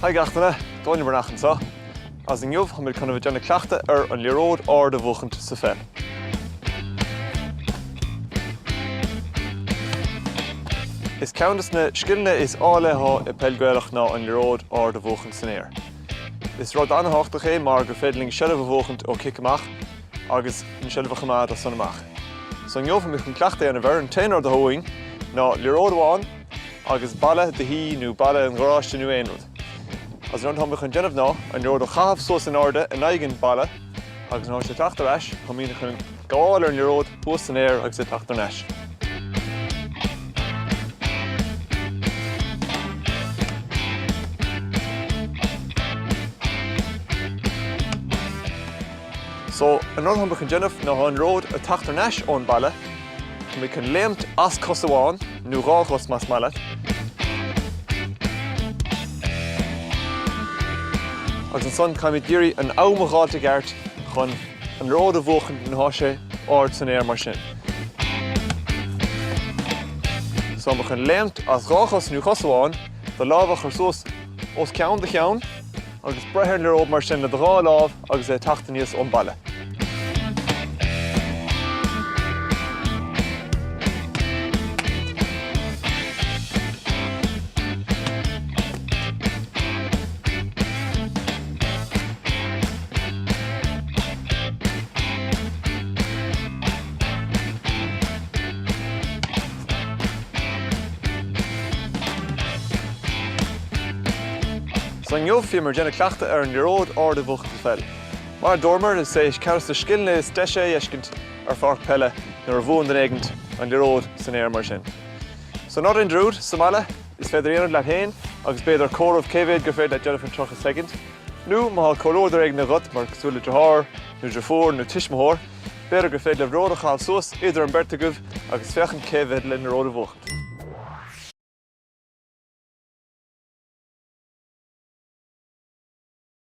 Hi gachtainna, Dóinne Bernachan sa. As an jobh, hamid chuna bh deanna cleachta an leróid ard a bhuachant sa fel. Is countas na skillne is áile ha I pelgweilach na an leróid ard a bhuachant san air. Is rud anhachtach é mar gur féidirling seileadh a bhuachant ó cicamach agus an seileadh a chamad a son amach. So an jobh hamid chun cleachta an a bhar an téanor de hóing ná leróid amháin agus balle de hí nó balle an gráiste nó éonrad. As an hamid chun déanamh ná an leróid ó chahabh sos an arda an aigen balle agus ná sé teachtar eis, hamína chun gáil ar an leróid bhuas an air agus sé teachtar neis. So, an hamid chun déanamh ná an leróid a teachtar neis ón balle, hamid chun léimt as cos amháin nó ráchos mas mallet. Agus an son caimid dírí an ámagáilte gart chun an leróid a bhuachant an háise ard san air mar sin. So ma chun léimt as ráchos nó chos amháin de lábhach ar sos os ceann de cheann agus brethir an leróid mar sin le de rá lábh agus é teachta níos ón balle. So an jobh fi mar déanna cleachta ar an leróid ard a bhuachant sa fel. Mar dormar is séis ceannas de skillne is deise éiscint ar fácht pelle nuair a bhuain den éigent an leróid san air mar sin. So ná in drúd, sa mala, is féidir éonad leat héin agus beidir córamh cévéad gur féad le Jennifer trocha second. Nú má córóid ar éigin na rut mar cosúla de thar, nó de fór, nó tismthór, beidir gur féad le ród a cháil suas idir an bertagah agus fechan cévéad le na róid a bhuachant.